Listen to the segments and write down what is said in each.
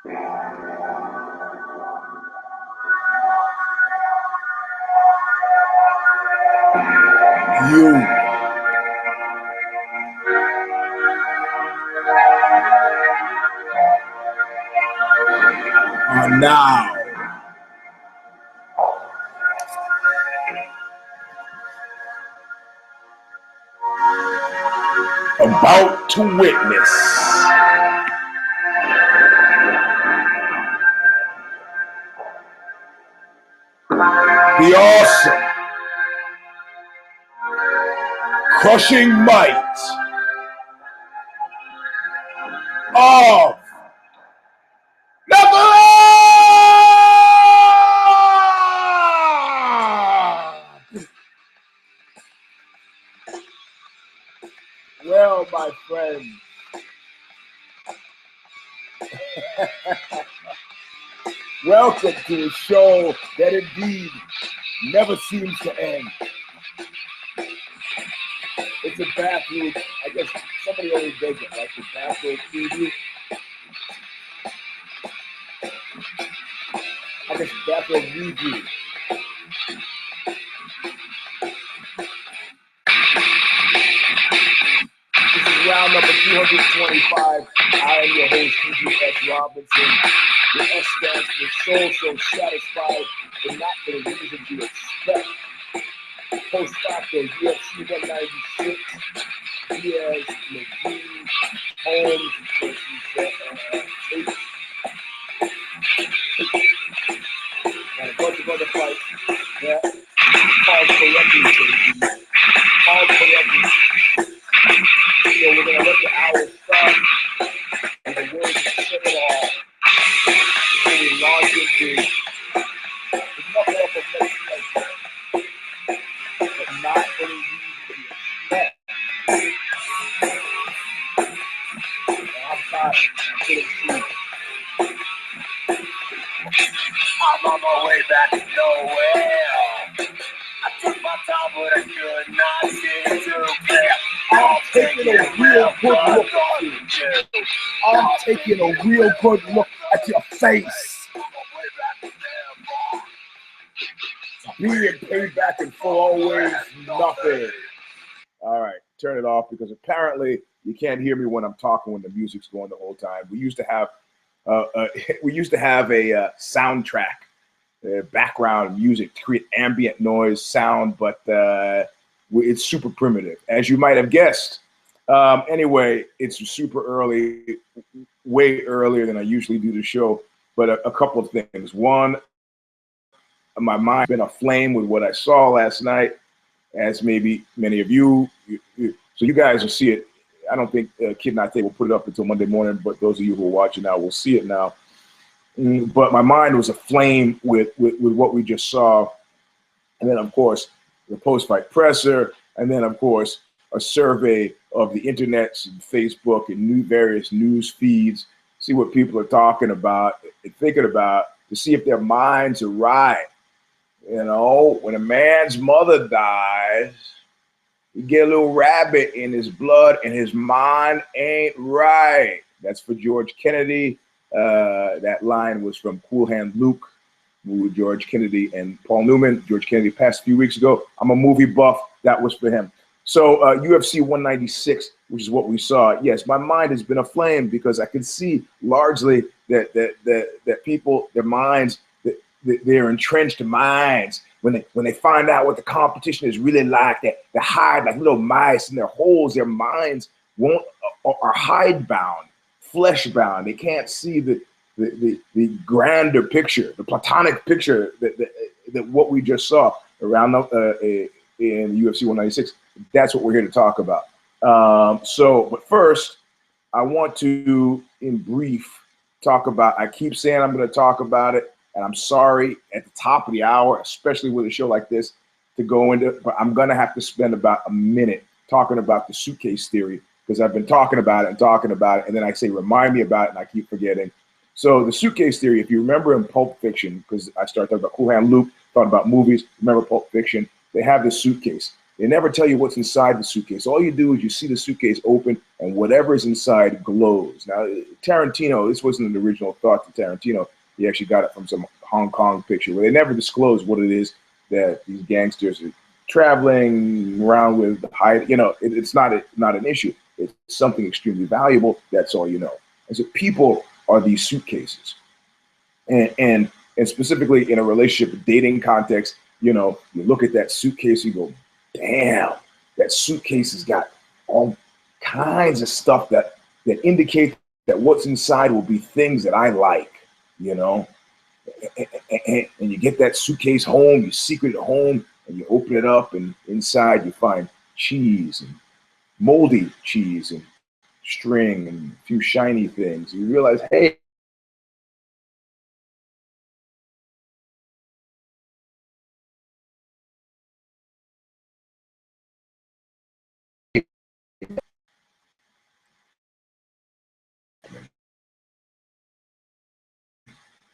You are now about to witness the awesome, crushing might of Knuckle! Well, my friend, welcome to a show that indeed never seems to end. It's a bathroom. I guess somebody always does it, like the bathroom preview. I guess bathroom review. This is round number 225. I am your host, D.S. Robinson. The S stands for so satisfied, but not for the reasons you expect. Post facto, UFC 196, DIAZ-McG, Holmes versus Tate. And a bunch of other fights. Yeah. Called correctly, baby. Called correctly. So we're going to let the hour start. And the words say it all. So we launch into the knuckle up of legislation. But not for the reason you expect. I'm tired. I'm getting sleep. I'm on my way back to nowhere. I took my time, but I could not seem to clear. I'm taking a real good look at you. I'm taking a real good look at your face. Being paid back and for always nothing. All right, turn it off because apparently you can't hear me when I'm talking when the music's going the whole time. We used to have a soundtrack, background music to create ambient noise sound, but it's super primitive, as you might have guessed. Anyway, it's super early, way earlier than I usually do the show, but a couple of things. One, my mind's been aflame with what I saw last night, as maybe many of you. So you guys will see it. I don't think Kid and I think we'll put it up until Monday morning, but those of you who are watching now will see it now. But my mind was aflame with what we just saw. And then, of course, the post-fight presser. And then, of course, a survey of the internet and Facebook and various news feeds, see what people are talking about and thinking about to see if their minds are right. You know, when a man's mother dies, you get a little rabbit in his blood and his mind ain't right. That's for George Kennedy. That line was from Cool Hand Luke, with George Kennedy and Paul Newman. George Kennedy passed a few weeks ago. I'm a movie buff. That was for him. So UFC 196, which is what we saw. Yes, my mind has been aflame because I can see largely that people, their minds, their entrenched minds, when they find out what the competition is really like, they hide like little mice in their holes. Their minds are hide bound, flesh bound. They can't see the grander picture, the platonic picture that what we just saw around in UFC 196. That's what we're here to talk about. But first, I want to, in brief, talk about. I keep saying I'm going to talk about it. And I'm sorry at the top of the hour, especially with a show like this, to go into, but I'm going to have to spend about a minute talking about the suitcase theory because I've been talking about it. And then I say, remind me about it, and I keep forgetting. So the suitcase theory, if you remember in Pulp Fiction, because I started talking about Cool Hand Luke, talking about movies, remember Pulp Fiction, they have this suitcase. They never tell you what's inside the suitcase. All you do is you see the suitcase open and whatever is inside glows. Now, Tarantino, this wasn't an original thought to Tarantino. He actually got it from some Hong Kong picture where they never disclose what it is that these gangsters are traveling around with. It's not an issue. It's something extremely valuable. That's all you know. And so people are these suitcases. And specifically in a relationship dating context, you look at that suitcase, you go, damn, that suitcase has got all kinds of stuff that indicate that what's inside will be things that I like, and you get that suitcase home, you secret it home, and you open it up, and inside you find cheese and moldy cheese and string and a few shiny things. You realize, hey,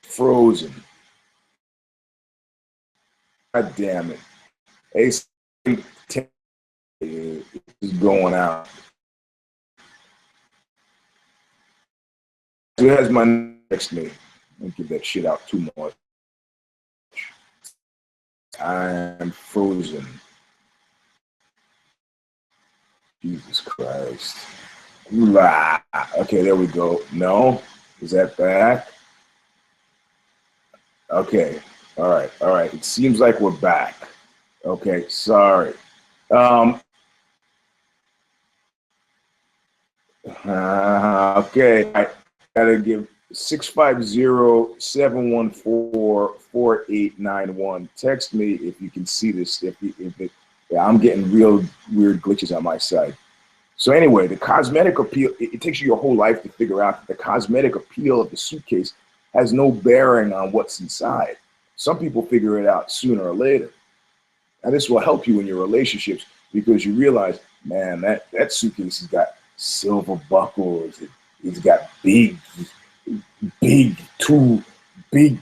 frozen. God damn it. AC is going out. Who has my next me? Don't give that shit out too much. I'm frozen. Jesus Christ. Okay, there we go. No? Is that back? Okay. All right. It seems like we're back. Okay, sorry. Okay. I gotta give 650-714-4891. Text me if you can see this. Yeah, I'm getting real weird glitches on my side. So anyway, the cosmetic appeal, it takes you your whole life to figure out that the cosmetic appeal of the suitcase has no bearing on what's inside. Some people figure it out sooner or later. And this will help you in your relationships because you realize, man, that suitcase has got silver buckles. It's got big, two big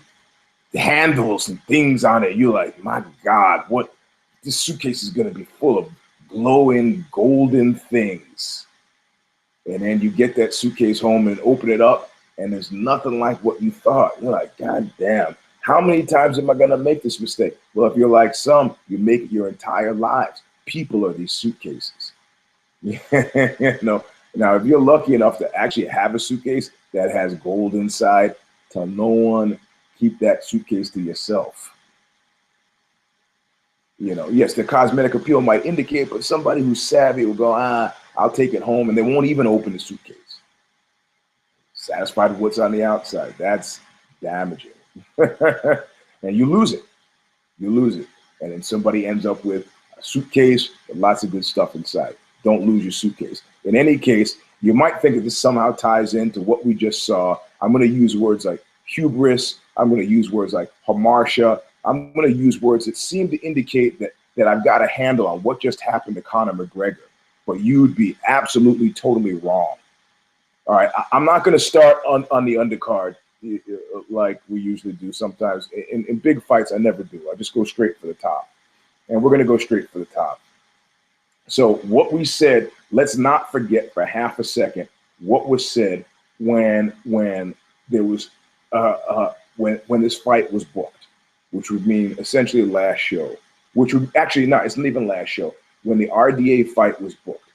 handles and things on it. You're like, my God, this suitcase is going to be full of glowing golden things. And then you get that suitcase home and open it up, and there's nothing like what you thought. You're like, God damn, how many times am I going to make this mistake? Well, if you're like some, you make it your entire lives. People are these suitcases. Now, if you're lucky enough to actually have a suitcase that has gold inside, tell no one, keep that suitcase to yourself. Yes, the cosmetic appeal might indicate, but somebody who's savvy will go, I'll take it home, and they won't even open the suitcase. Satisfied with what's on the outside. That's damaging. And you lose it. And then somebody ends up with a suitcase with lots of good stuff inside. Don't lose your suitcase. In any case, you might think that this somehow ties into what we just saw. I'm going to use words like hubris. I'm going to use words like hamartia. I'm going to use words that seem to indicate that I've got a handle on what just happened to Conor McGregor. But you'd be absolutely, totally wrong. All right, I'm not going to start on the undercard like we usually do sometimes. In big fights, I never do. I just go straight for the top. And we're going to go straight for the top. So what we said, let's not forget for half a second what was said when there was when this fight was booked, which would mean essentially last show, which would actually not, it's not even last show, when the RDA fight was booked.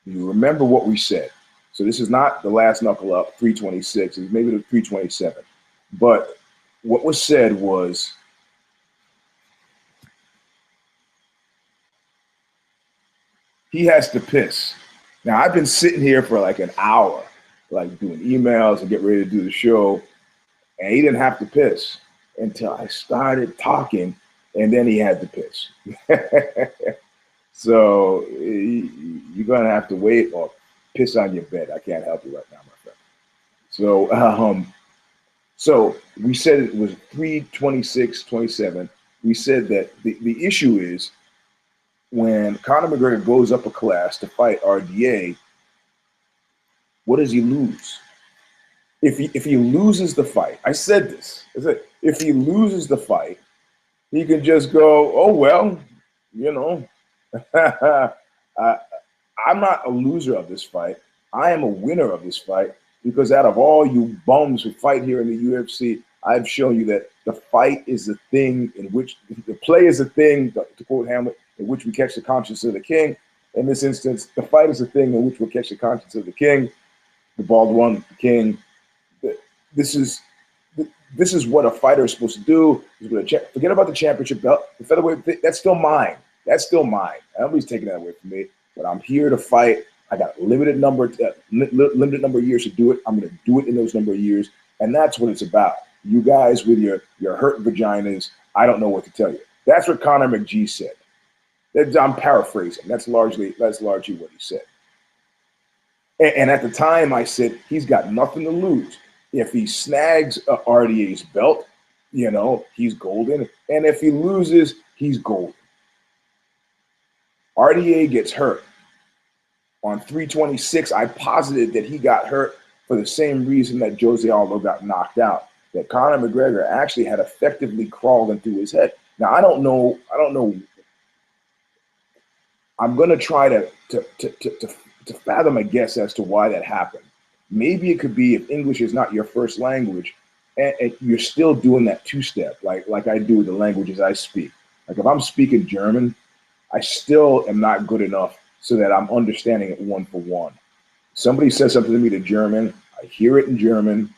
You remember what we said. So this is not the last Knuckle Up 326, it's maybe the 327. But what was said was, he has to piss. Now, I've been sitting here for like an hour, like doing emails and getting ready to do the show, and he didn't have to piss until I started talking, and then he had to piss. So you're going to have to wait or piss on your bed. I can't help you right now, my friend. So we said it was 326-27. We said that the issue is, when Conor McGregor goes up a class to fight RDA, what does he lose? If he loses the fight, I said this. I said, if he loses the fight, he can just go, oh, well, I'm not a loser of this fight. I am a winner of this fight because out of all you bums who fight here in the UFC, I've shown you that the fight is the thing in which the play is the thing, to quote Hamlet, in which we catch the conscience of the king. In this instance, the fight is the thing in which we'll catch the conscience of the king, the bald one, the king. This is what a fighter is supposed to do. Forget about the championship belt. The featherweight, that's still mine. That's still mine. Nobody's taking that away from me. But I'm here to fight. I got a limited number of years to do it. I'm going to do it in those number of years, and that's what it's about. You guys with your hurt vaginas, I don't know what to tell you. That's what Conor McG said. I'm paraphrasing. That's largely what he said. And at the time, I said he's got nothing to lose. If he snags RDA's belt, he's golden, and if he loses, he's golden. RDA gets hurt. On 326, I posited that he got hurt for the same reason that Jose Aldo got knocked out, that Conor McGregor actually had effectively crawled into his head. Now, I don't know. I'm going to try to fathom a guess as to why that happened. Maybe it could be if English is not your first language and you're still doing that two-step like I do with the languages I speak. Like if I'm speaking German, I still am not good enough so that I'm understanding it one for one. Somebody says something to me in German, I hear it in German,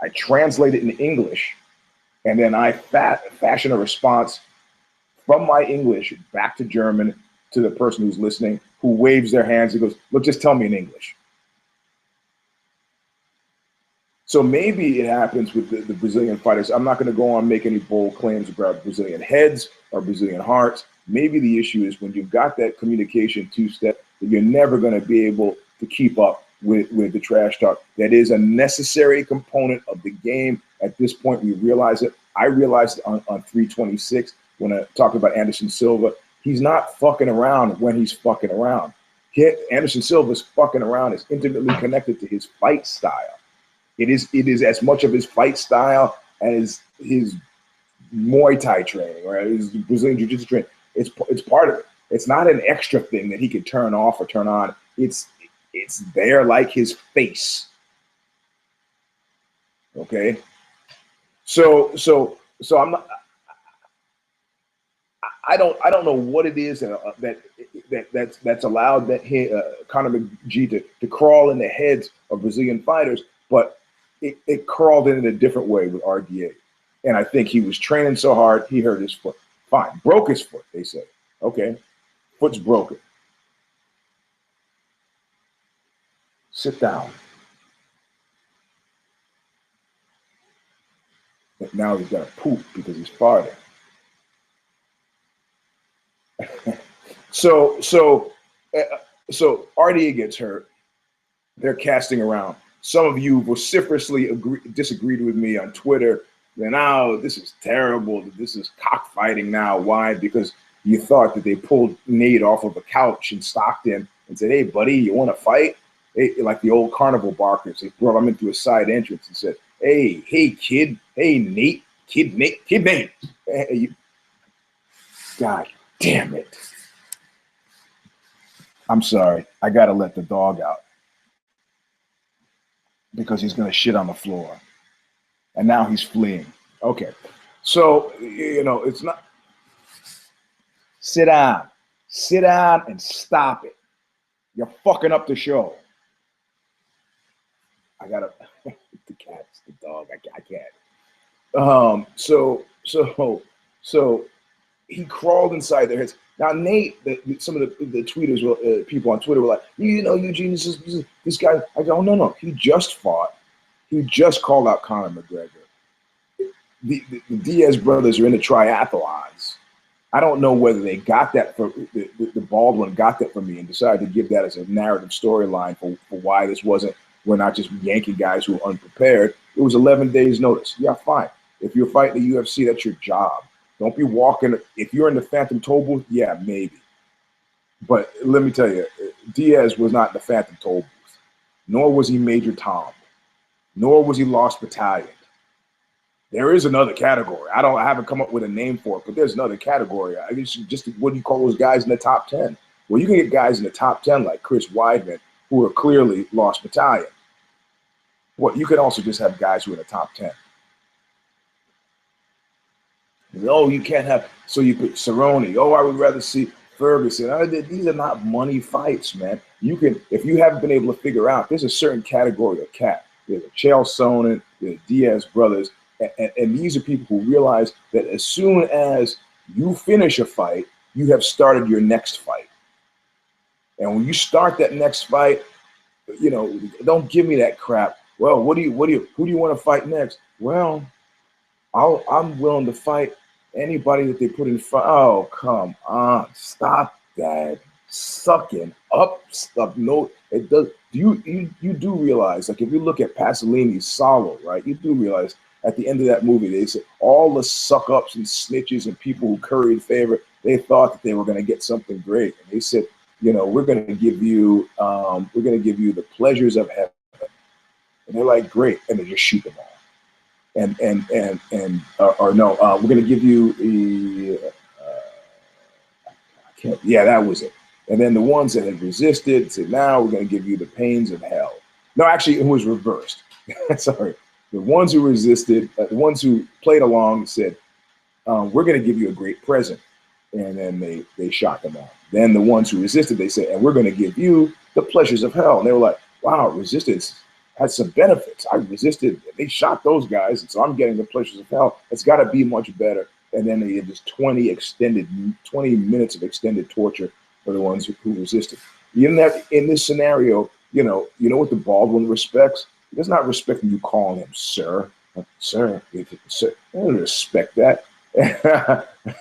I translate it in English, and then I fashion a response from my English back to German to the person who's listening, who waves their hands and goes, look, just tell me in English. So maybe it happens with the Brazilian fighters. I'm not going to go on and make any bold claims about Brazilian heads or Brazilian hearts. Maybe the issue is when you've got that communication two-step, that you're never going to be able to keep up with the trash talk. That is a necessary component of the game. At this point, we realize it. I realized it on 326 when I talked about Anderson Silva. He's not fucking around when he's fucking around. Anderson Silva's fucking around is intimately connected to his fight style. It is as much of his fight style as his Muay Thai training or his Brazilian Jiu-Jitsu training. It's part of it. It's not an extra thing that he can turn off or turn on. It's there like his face. Okay. So I'm not. I don't know what it is that's allowed Conor McG to crawl in the heads of Brazilian fighters, but it crawled in a different way with RDA. And I think he was training so hard, he hurt his foot. Fine. Broke his foot, they said. Okay. Foot's broken. Sit down. But now he's got to poop because he's farting. So RDA gets hurt. They're casting around. Some of you vociferously disagreed with me on Twitter. Now this is terrible. This is cockfighting now. Why? Because you thought that they pulled Nate off of a couch in Stockton and said, "Hey, buddy, you want to fight?" Like the old carnival barkers. They brought him into a side entrance and said, "Hey, kid. Hey, Nate. Kid Nate. Hey, God damn it. I'm sorry. I got to let the dog out because he's going to shit on the floor. And now he's fleeing. Okay. So, it's not. Sit down. Sit down and stop it. You're fucking up the show. I got to. The cat's the dog. I can't. So he crawled inside their heads. Now, Nate, some of the tweeters, people on Twitter were like, Eugene, this guy. I go, no. He just fought. He just called out Conor McGregor. The Diaz brothers are in the triathlons. I don't know whether they got that for the bald one got that from me and decided to give that as a narrative storyline for why this wasn't. We're not just yanking guys who are unprepared. It was 11 days notice. Yeah, fine. If you're fighting the UFC, that's your job. Don't be walking. If you're in the Phantom Toll booth, yeah, maybe. But let me tell you, Diaz was not in the Phantom Toll booth, nor was he Major Tom, nor was he Lost Battalion. There is another category. I haven't come up with a name for it, but there's another category. I guess just what do you call those guys in the top 10? Well, you can get guys in the top 10 like Chris Weidman, who are clearly lost battalion. Well, you could also just have guys who are in the top 10. No, you can't have. So you put Cerrone. Oh, I would rather see Ferguson. These are not money fights, man. You can, if you haven't been able to figure out, there's a certain category of cat. There's a Chael Sonnen, there's Diaz brothers, and these are people who realize that as soon as you finish a fight, you have started your next fight. And when you start that next fight, you know, don't give me that crap. Well, who do you want to fight next? Well, I'm willing to fight anybody that they put in front. Oh, come on. Stop that sucking up stuff. No, it does. You do realize, like, if you look at Pasolini's Solo, right, you do realize at the end of that movie, they said all the suck ups and snitches and people who curried favor, they thought that they were going to get something great. And they said, you know, we're going to give you the pleasures of heaven. And they're like, great. And they just shoot them all. We're going to give you the, that was it. And then the ones that had resisted said, now we're going to give you the pains of hell. No, actually, it was reversed. Sorry. The ones who resisted, the ones who played along said, we're going to give you a great present. And then they shot them all. Then the ones who resisted, they said, and we're going to give you the pleasures of hell. And they were like, wow, resistance has some benefits. I resisted. They shot those guys, and so I'm getting the pleasures of hell. It's got to be much better. And then they had this 20 minutes of extended torture for the ones who resisted. In this scenario, you know what the Baldwin respects? He does not respect you calling him sir. Sir. He doesn't respect that.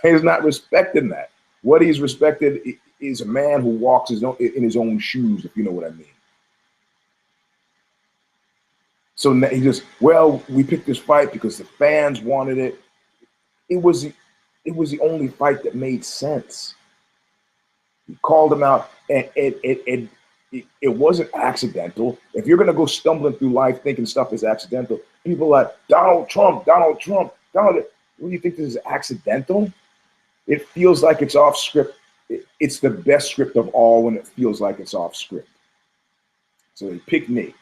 He's not respecting that. What he's respected is a man who walks in his own shoes, if you know what I mean. So he just, well, we picked this fight because the fans wanted it. It was the only fight that made sense. He called him out, and it wasn't accidental. If you're gonna go stumbling through life thinking stuff is accidental, people are like Donald Trump. What do you think this is accidental? It feels like it's off script. It's the best script of all when it feels like it's off script. So they pick Nate.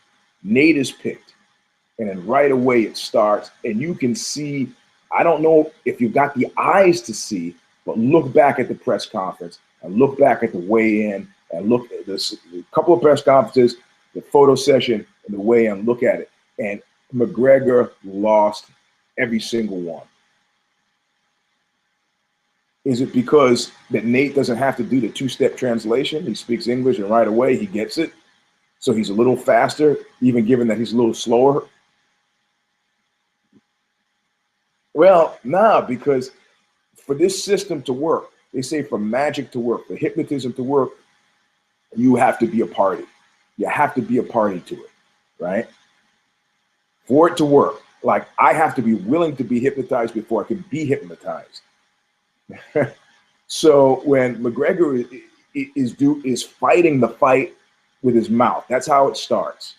Nate is picked. And then right away it starts. And you can see, I don't know if you've got the eyes to see, but look back at the press conference and look back at the weigh-in and look at this, a couple of press conferences, the photo session and the weigh-in, look at it. And McGregor lost every single one. Is it because that Nate doesn't have to do the two-step translation? He speaks English and right away he gets it. So he's a little faster, even given that he's a little slower. Well, nah, because for this system to work, they say for magic to work, for hypnotism to work, you have to be a party. You have to be a party to it, right? For it to work, like I have to be willing to be hypnotized before I can be hypnotized. So when McGregor is fighting the fight with his mouth, that's how it starts.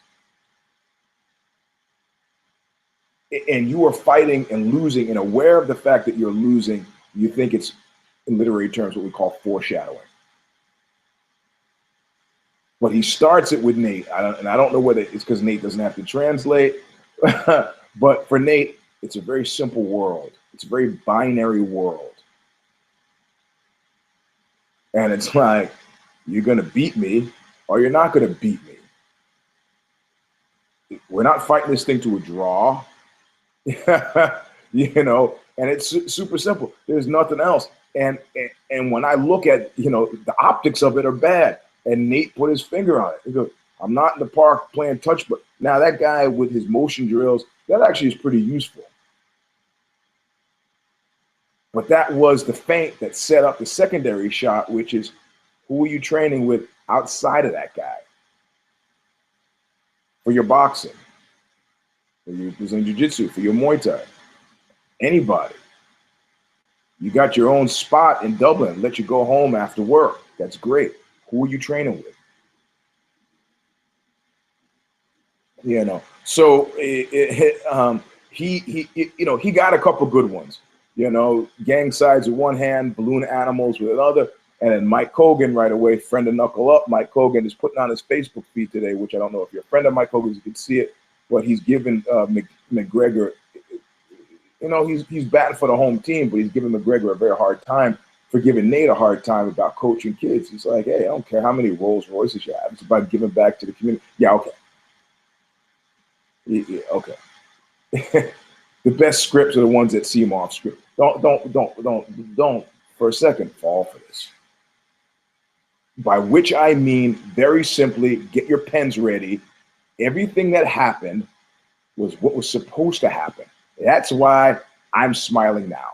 And you are fighting and losing and aware of the fact that you're losing. You think it's, in literary terms, what we call foreshadowing. But he starts it with Nate. And I don't know whether it's because Nate doesn't have to translate. But for Nate, it's a very simple world. It's a very binary world. And it's like, you're going to beat me or you're not going to beat me. We're not fighting this thing to a draw. You know, and it's super simple. There's nothing else. And when I look at, you know, the optics of it are bad. And Nate put his finger on it. He goes, I'm not in the park playing touch, but now that guy with his motion drills, that actually is pretty useful. But that was the feint that set up the secondary shot, which is who are you training with outside of that guy? For your boxing, for your Brazilian Jiu-Jitsu, for your Muay Thai, anybody. You got your own spot in Dublin, let you go home after work. That's great. Who are you training with? You know, so he got a couple good ones. Gang Signs with one hand, Balloon Animals with another. And then Mike Hogan right away, friend of Knuckle Up. Mike Hogan is putting on his Facebook feed today, which I don't know if you're a friend of Mike Hogan's, you can see it, but he's giving McGregor, he's batting for the home team, but he's giving McGregor a very hard time for giving Nate a hard time about coaching kids. He's like, hey, I don't care how many Rolls Royces you have. It's about giving back to the community. Yeah, okay. Yeah, okay. The best scripts are the ones that seem off script. Don't for a second fall for this. By which I mean, very simply, get your pens ready. Everything that happened was what was supposed to happen. That's why I'm smiling now.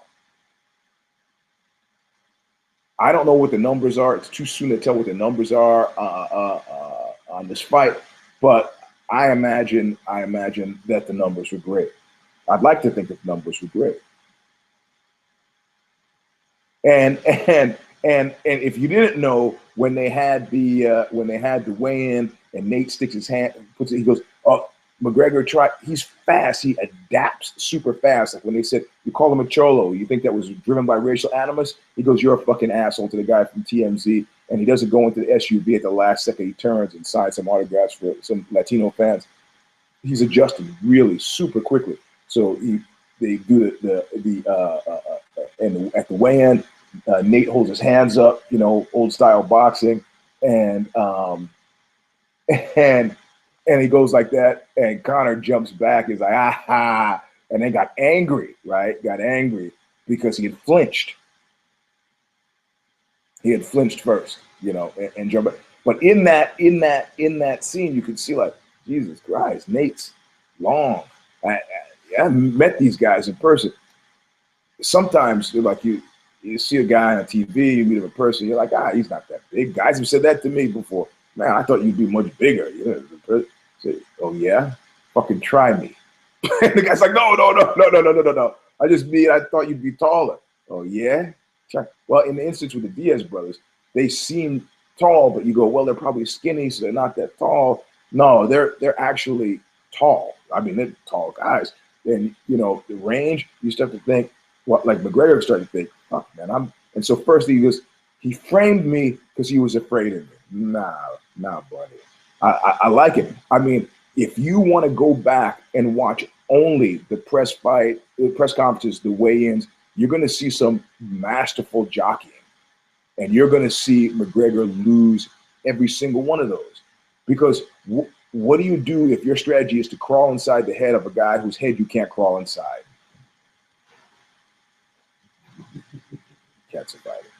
I don't know what the numbers are. It's too soon to tell what the numbers are on this fight, but I imagine that the numbers were great. I'd like to think that the numbers were great. And if you didn't know, when they had the weigh-in and Nate sticks his hand, he goes, oh, McGregor he's fast, he adapts super fast. Like when they said, you call him a cholo, you think that was driven by racial animus? He goes, you're a fucking asshole to the guy from TMZ, and he doesn't go into the SUV at the last second. He turns and signs some autographs for some Latino fans. He's adjusted really super quickly. So they do and at the weigh-in, Nate holds his hands up, old style boxing, and he goes like that, and Conor jumps back. He's like, ah, and then got angry, right? Got angry because he had flinched. He had flinched first, and jumped back. But in that scene, you could see like, Jesus Christ, Nate's long. I met these guys in person. Sometimes like you see a guy on TV, you meet him in person, you're like, he's not that big. Guys have said that to me before. Man, I thought you'd be much bigger. Say, oh yeah, fucking try me. And the guy's like, no. I thought you'd be taller. Oh yeah. Well, in the instance with the Diaz brothers, they seem tall, but you go, well, they're probably skinny, so they're not that tall. No, they're actually tall. I mean, they're tall guys. And the range, you start to think, like McGregor started to think, oh man, and so first he framed me because he was afraid of me. Nah, buddy. I like it. I mean, if you want to go back and watch only the press conferences, the weigh-ins, you're going to see some masterful jockeying, and you're going to see McGregor lose every single one of those. Because what do you do if your strategy is to crawl inside the head of a guy whose head you can't crawl inside? Can't survive it.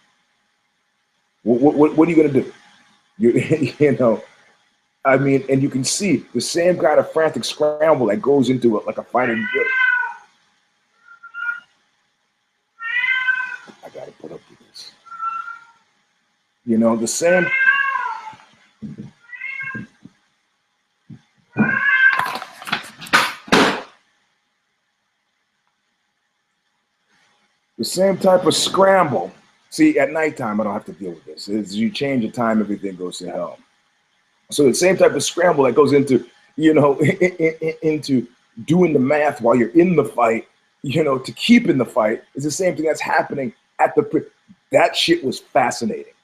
What are you going to do? I mean, and you can see the same kind of frantic scramble that goes into it like a fighter. I got to put up with this. The same. The same type of scramble. See, at nighttime, I don't have to deal with this. As you change the time, everything goes to hell. So the same type of scramble that goes into, into doing the math while you're in the fight, to keep in the fight is the same thing that's happening at that shit was fascinating.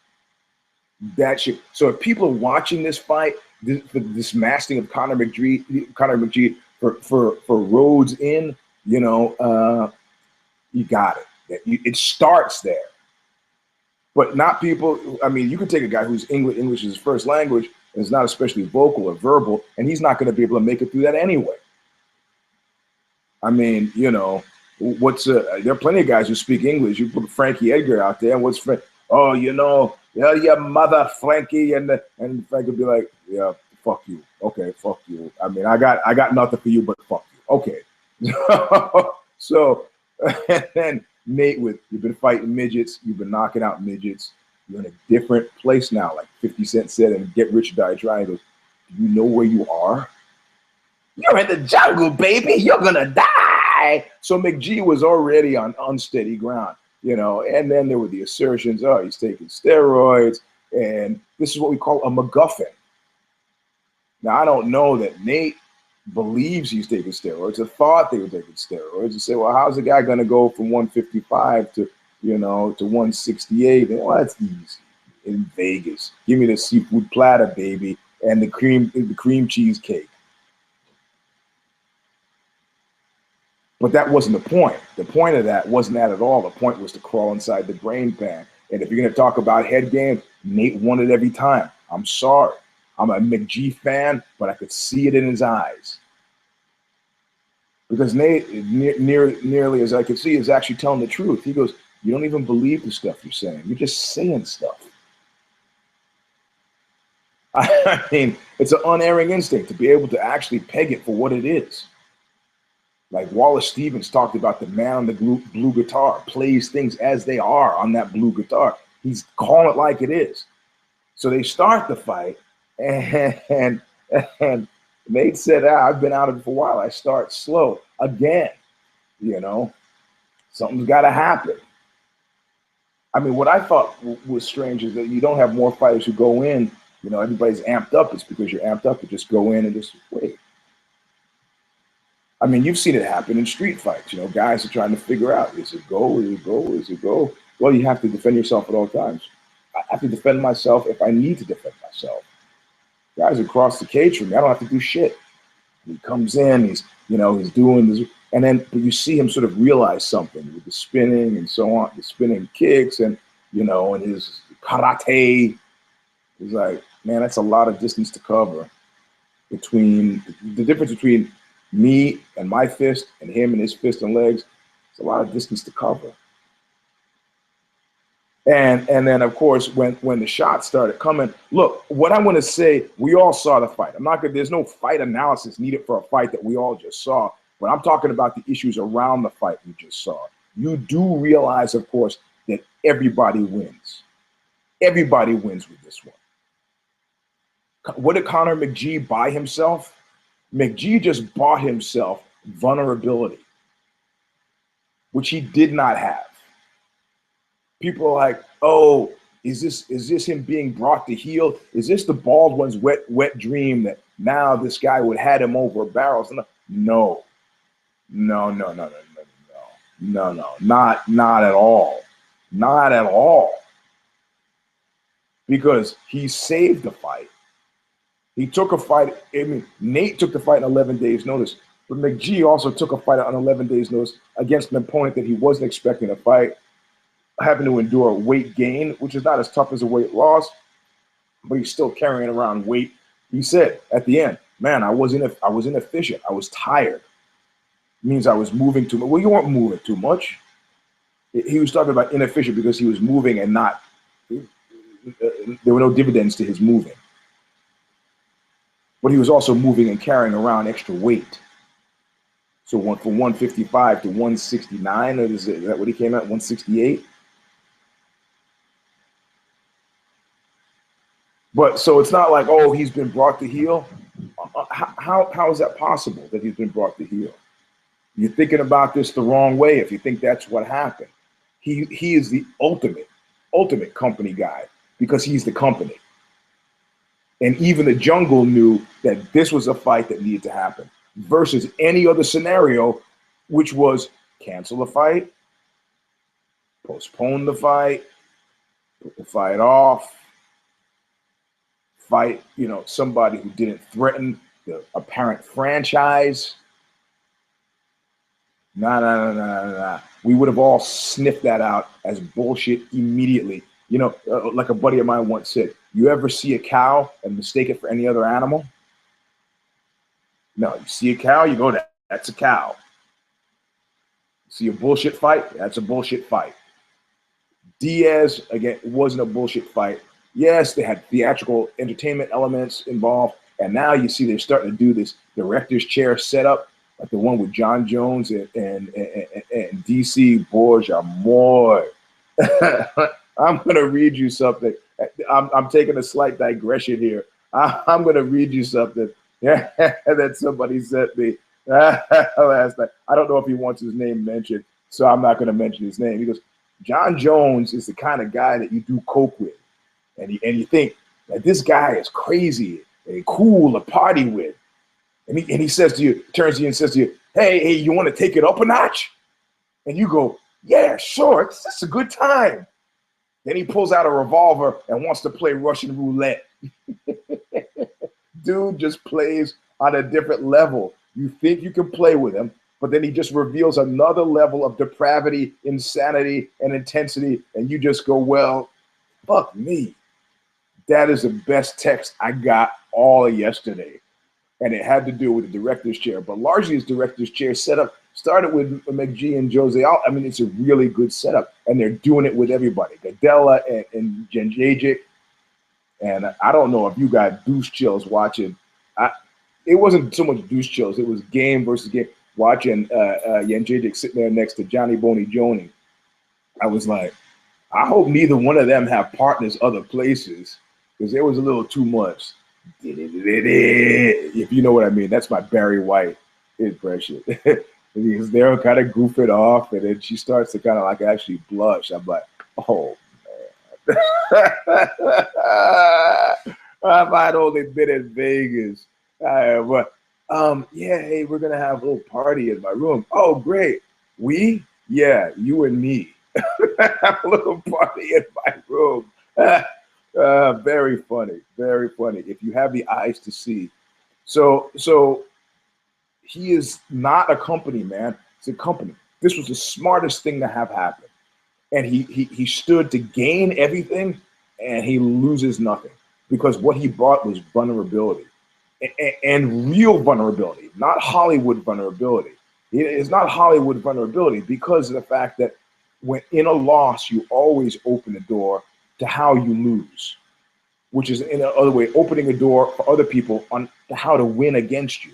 That shit. So if people are watching this fight, this masking of Conor McG for Rhodes in, you got it. It starts there. But not people, I mean, you could take a guy whose English is his first language and is not especially vocal or verbal, and he's not going to be able to make it through that anyway. I mean, there are plenty of guys who speak English. You put Frankie Edgar out there, and what's Frank? Oh, your mother, Frankie, and Frank would be like, yeah, fuck you. Okay, fuck you. I mean, I got nothing for you, but fuck you. Okay. So, and then Nate you've been fighting midgets, you've been knocking out midgets, you're in a different place now, like 50 Cent said, and Get Rich or Die Trying. Do you know where you are? You're in the jungle, baby. You're gonna die. So McG was already on unsteady ground, and then there were the assertions, oh, he's taking steroids, and this is what we call a MacGuffin. Now, I don't know that Nate believes he's taking steroids or thought they were taking steroids and say, well, how's the guy going to go from 155 to, to 168? And, well, that's easy in Vegas. Give me the seafood platter, baby, and the cream cheesecake. But that wasn't the point. The point of that wasn't that at all. The point was to crawl inside the brain pan. And if you're going to talk about head game, Nate won it every time. I'm sorry. I'm a McG fan, but I could see it in his eyes. Because Nate, nearly as I could see, is actually telling the truth. He goes, you don't even believe the stuff you're saying. You're just saying stuff. I mean, it's an unerring instinct to be able to actually peg it for what it is. Like Wallace Stevens talked about, the man on the blue guitar plays things as they are on that blue guitar. He's calling it like it is. So they start the fight, and Nate said, I've been out of it for a while. I start slow. Again, something's got to happen. I mean, what I thought was strange is that you don't have more fighters who go in, everybody's amped up. It's because you're amped up to just go in and just wait. I mean, you've seen it happen in street fights. Guys are trying to figure out, is it go, is it go, is it go? Well, you have to defend yourself at all times. I have to defend myself if I need to defend myself. Guys across the cage from me, I don't have to do shit. He comes in, he's doing this, but you see him sort of realize something with the spinning and so on, the spinning kicks and his karate. He's like, man, that's a lot of distance to cover between the difference between me and my fist and him and his fist and legs. It's a lot of distance to cover. And then, of course, when the shots started coming, look, what I want to say, we all saw the fight. There's no fight analysis needed for a fight that we all just saw, but I'm talking about the issues around the fight we just saw. You do realize, of course, that everybody wins. Everybody wins with this one. What did Conor McG buy himself? McG just bought himself vulnerability, which he did not have. People are like, oh, is this him being brought to heel? Is this the bald one's wet dream that now this guy would have him over barrels? No, not at all. Not at all. Because he saved the fight. He took a fight. I mean, Nate took the fight in 11 days' notice, but McG also took a fight on 11 days' notice against an opponent that he wasn't expecting to fight, having to endure a weight gain, which is not as tough as a weight loss, but he's still carrying around weight. He said at the end, man, I was inefficient. I was tired. It means I was moving too much. Well, you weren't moving too much. He was talking about inefficient because he was moving and not, there were no dividends to his moving. But he was also moving and carrying around extra weight. So from 155 to 169, is that what he came at, 168? But so it's not like, oh, he's been brought to heel. How is that possible that he's been brought to heel? You're thinking about this the wrong way if you think that's what happened. He is the ultimate company guy because he's the company. And even the jungle knew that this was a fight that needed to happen versus any other scenario, which was cancel the fight, postpone the fight, put the fight off, fight, somebody who didn't threaten the apparent franchise. Nah. We would have all sniffed that out as bullshit immediately. Like a buddy of mine once said, you ever see a cow and mistake it for any other animal? No, you see a cow, you go, that's a cow. See a bullshit fight? That's a bullshit fight. Diaz, again, it wasn't a bullshit fight. Yes, they had theatrical entertainment elements involved, and now you see they're starting to do this director's chair setup, like the one with John Jones and DC. Boy, more. I'm going to read you something. I'm taking a slight digression here. I'm going to read you something that somebody sent me last night. I don't know if he wants his name mentioned, so I'm not going to mention his name. He goes, John Jones is the kind of guy that you do coke with. And you think that this guy is crazy and cool to party with. And he says to you, turns to you and says to you, hey, you want to take it up a notch? And you go, yeah, sure, it's a good time. Then he pulls out a revolver and wants to play Russian roulette. Dude just plays on a different level. You think you can play with him, but then he just reveals another level of depravity, insanity, and intensity, and you just go, well, fuck me. That is the best text I got all of yesterday. And it had to do with the director's chair. But largely his director's chair setup started with McG and Jose. I mean, it's a really good setup. And they're doing it with everybody. Gadella and Janjajic. And I don't know if you got douche chills watching. It wasn't so much douche chills. It was game versus game. Watching Janjajic sitting there next to Johnny Boney Joni. I was like, I hope neither one of them have partners other places. Because there was a little too much. If you know what I mean. That's my Barry White impression. Because they'll kind of goof it off, and then she starts to kind of like actually blush. I'm like, oh man. I might only been in Vegas. Yeah, hey, we're gonna have a little party in my room. Oh, great. We? Yeah, you and me. Have a little party in my room. Very funny, very funny. If you have the eyes to see. So he is not a company, man. It's a company. This was the smartest thing to have happen. And he stood to gain everything, and he loses nothing. Because what he brought was vulnerability. And real vulnerability, not Hollywood vulnerability. It's not Hollywood vulnerability because of the fact that when in a loss, you always open the door to how you lose, which is in another way, opening a door for other people on how to win against you.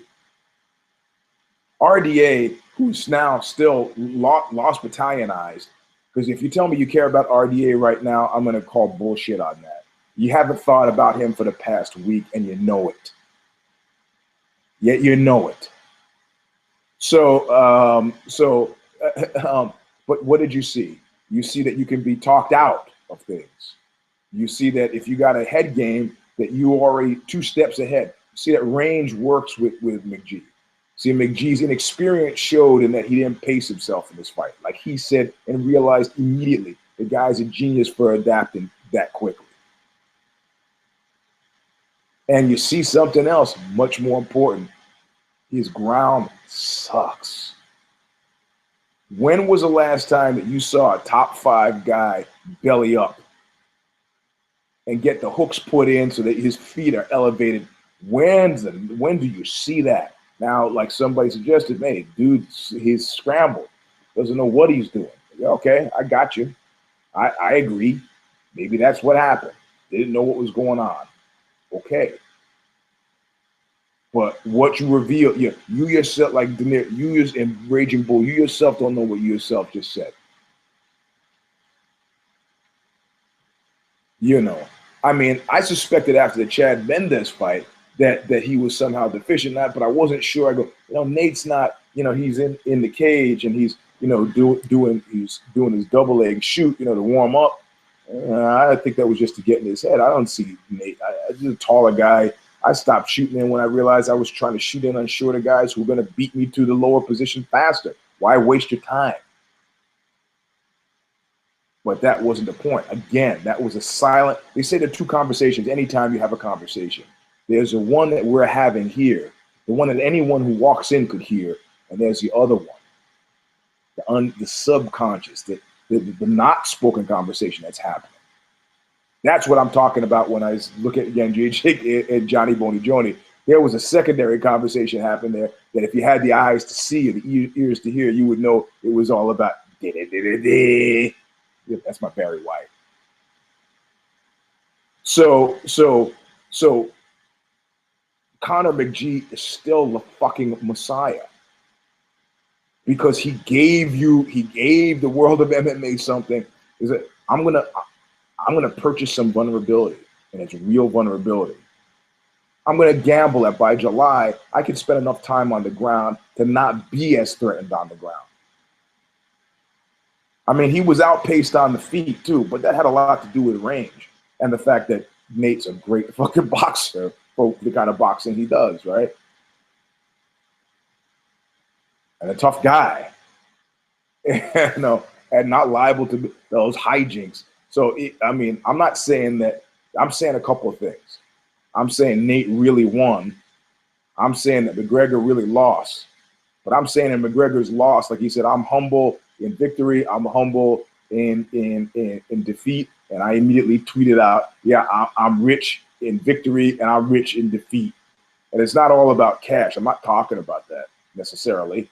RDA, who's now still lost battalionized, because if you tell me you care about RDA right now, I'm going to call bullshit on that. You haven't thought about him for the past week, and you know it. Yet you know it. But what did you see? You see that you can be talked out of things. You see that if you got a head game, that you are already 2 steps ahead. You see that range works with McG. See, McG's inexperience showed in that he didn't pace himself in this fight. Like he said and realized immediately, the guy's a genius for adapting that quickly. And you see something else much more important. His ground sucks. When was the last time that you saw a top 5 guy belly up and get the hooks put in so that his feet are elevated? When do you see that? Now, like somebody suggested, hey, dude, he's scrambled. Doesn't know what he's doing. Okay, I got you. I agree. Maybe that's what happened. Didn't know what was going on. Okay. But what you reveal, you yourself, like Demir, you and Raging Bull, you yourself don't know what you yourself just said. You know, I mean, I suspected after the Chad Mendes fight that he was somehow deficient in that, but I wasn't sure. I go, Nate's not, he's in the cage and he's, doing his double leg shoot, to warm up. I think that was just to get in his head. I don't see Nate. He's a taller guy. I stopped shooting in when I realized I was trying to shoot in on shorter guys who were going to beat me to the lower position faster. Why waste your time? But that wasn't the point. Again, that was a silent. They say there are 2 conversations anytime you have a conversation. There's the one that we're having here, the one that anyone who walks in could hear, and there's the other one, the subconscious, the not spoken conversation that's happening. That's what I'm talking about when I look at Janjajic and Johnny Boney Joni. There was a secondary conversation happening there that if you had the eyes to see and the ears to hear, you would know it was all about yeah, that's my Barry White. So Conor McG is still the fucking Messiah because he gave the world of MMA something. Is that I'm gonna purchase some vulnerability, and it's real vulnerability. I'm gonna gamble that by July I can spend enough time on the ground to not be as threatened on the ground. I mean, he was outpaced on the feet too, but that had a lot to do with range and the fact that Nate's a great fucking boxer for the kind of boxing he does, right? and a tough guy, and not liable to those hijinks. So, I mean, I'm not saying that. I'm saying a couple of things. I'm saying Nate really won. I'm saying that McGregor really lost. But I'm saying in McGregor's loss, like he said, I'm humble in victory. I'm humble in defeat. And I immediately tweeted out, yeah, I'm rich in victory and I'm rich in defeat. And it's not all about cash. I'm not talking about that necessarily,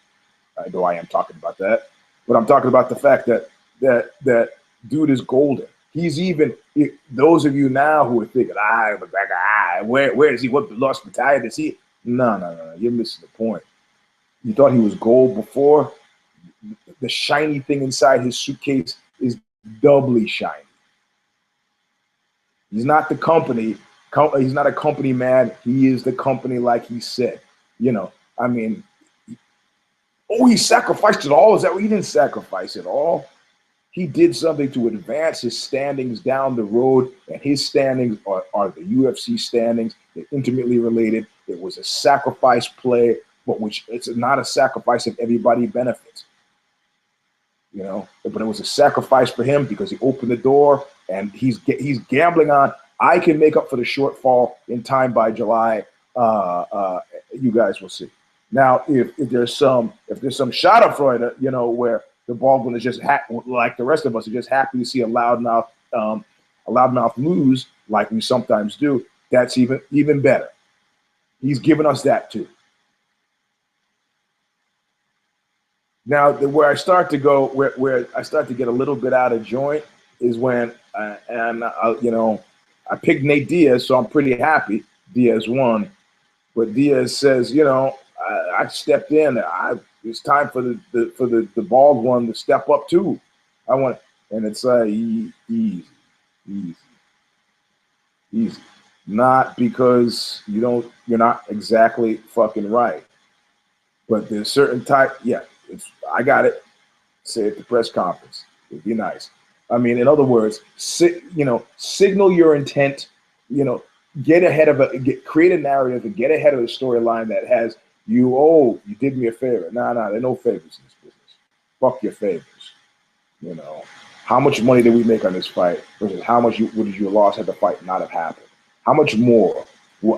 though I am talking about that. But I'm talking about the fact that dude is golden. He's even, those of you now who are thinking, McGregor, where is he? What lost battalion is he? No. You're missing the point. You thought he was gold before? The shiny thing inside his suitcase is doubly shiny. He's not the company. He's not a company man. He is the company, like he said. I mean, he sacrificed it all. Is that what he didn't sacrifice it all? He did something to advance his standings down the road, and his standings are the UFC standings. They're intimately related. It was a sacrifice play, but which it's not a sacrifice if everybody benefits. But it was a sacrifice for him because he opened the door, and he's gambling on, I can make up for the shortfall in time by July. You guys will see. Now, if there's some Schadenfreude, where the Baldwin is just like the rest of us are just happy to see a loudmouth lose, like we sometimes do, that's even better. He's given us that too. Now, where I start to go, where I start to get a little bit out of joint is when, I picked Nate Diaz, so I'm pretty happy Diaz won. But Diaz says, I stepped in. It's time for the bald one to step up too. And it's easy. Not because you're not exactly fucking right, but there's certain type. Yeah, I got it. Say it at the press conference. It'd be nice. I mean, in other words, signal your intent. Get ahead of create a narrative and get ahead of the storyline that has you did me a favor. Nah, there are no favors in this business. Fuck your favors. How much money did we make on this fight versus how much would your loss had the fight not have happened? How much more?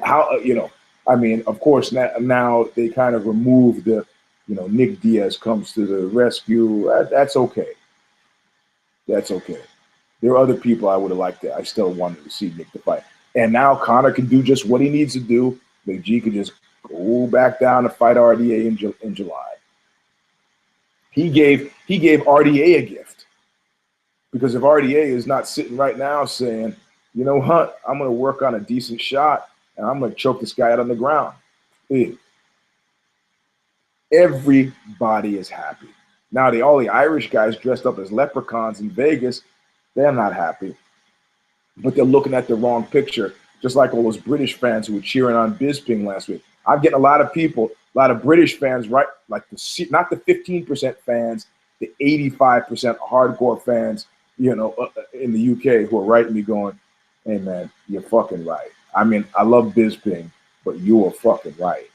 I mean, of course, now they kind of remove the, Nick Diaz comes to the rescue. That's okay. That's okay. There are other people I would have liked I still wanted to see Nick the fight. And now Conor can do just what he needs to do. McG can just go back down to fight RDA in July. He gave RDA a gift. Because if RDA is not sitting right now saying, you know what, I'm going to work on a decent shot and I'm going to choke this guy out on the ground. Everybody is happy. Now, all the Irish guys dressed up as leprechauns in Vegas, they're not happy. But they're looking at the wrong picture, just like all those British fans who were cheering on Bisping last week. I'm getting a lot of people, a lot of British fans, right? Like not the 15% fans, the 85% hardcore fans, in the UK who are writing me going, hey, man, you're fucking right. I mean, I love Bisping, but you are fucking right.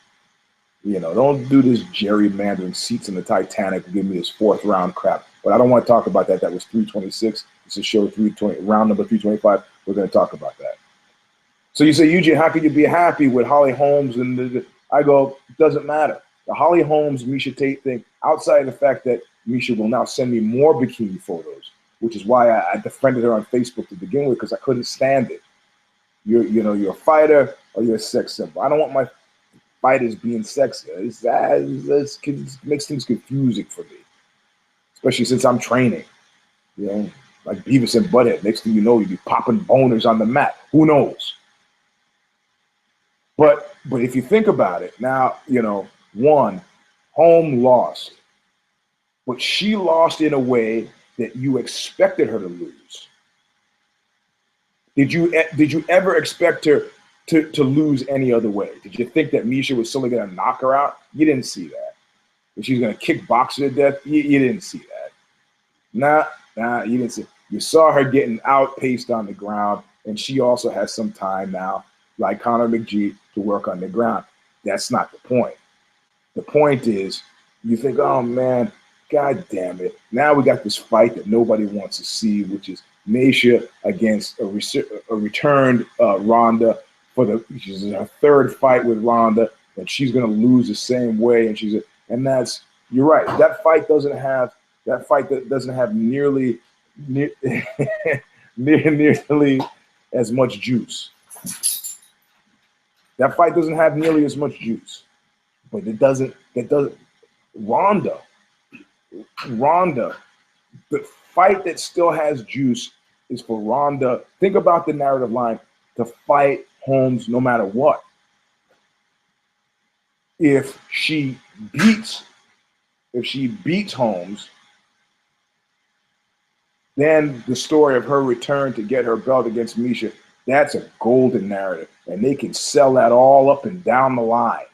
Don't do this gerrymandering seats in the Titanic and give me this fourth round crap. But I don't want to talk about that. That was 326. This is show 320, round number 325. We're going to talk about that. So you say, Eugene, how could you be happy with Holly Holmes? And I go, it doesn't matter. The Holly Holmes, Misha Tate thing, outside of the fact that Misha will now send me more bikini photos, which is why I defriended her on Facebook to begin with, because I couldn't stand it. You're a fighter or you're a sex symbol. I don't want my fighters being sexy. It makes things confusing for me, especially since I'm training. Like Beavis and Butthead. Next thing you know, you'd be popping boners on the mat. Who knows? But if you think about it, now, one, Holm lost. But she lost in a way that you expected her to lose. Did you ever expect her to lose any other way? Did you think that Misha was suddenly going to knock her out? You didn't see that. That she was going to kickbox her to death? You didn't see that. Nah, you didn't see. You saw her getting outpaced on the ground, and she also has some time now, like Conor McG, to work on the ground. That's not the point. The point is You think, oh man, god damn it. Now we got this fight that nobody wants to see, which is Naisha against a returned Ronda she's in her third fight with Ronda, and she's gonna lose the same way. And that's, you're right. That fight doesn't have nearly nearly as much juice. That fight doesn't have nearly as much juice. But it doesn't Ronda, the fight that still has juice is for Ronda. Think about the narrative line, to fight Holmes no matter what. If she beats Holmes, then the story of her return to get her belt against Misha, that's a golden narrative. And they can sell that all up and down the line.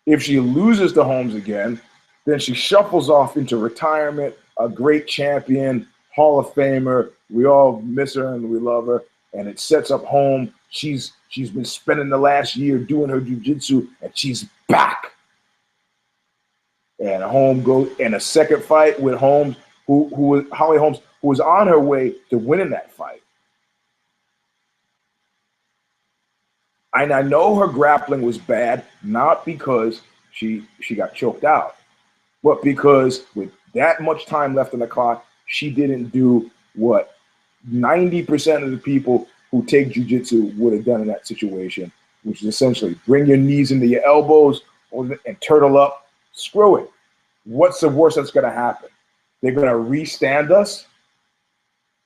If she loses to Holmes again, then she shuffles off into retirement, a great champion, Hall of Famer. We all miss her and we love her. And it sets up Holmes. She's been spending the last year doing her jiu-jitsu, and she's back. And Holmes goes in a second fight with Holmes, Holly Holmes, who was on her way to winning that fight. And I know her grappling was bad, not because she got choked out, but because with that much time left on the clock, she didn't do what 90% of the people who take jiu-jitsu would have done in that situation, which is essentially bring your knees into your elbows and turtle up. Screw it. What's the worst that's going to happen? They're going to restand us?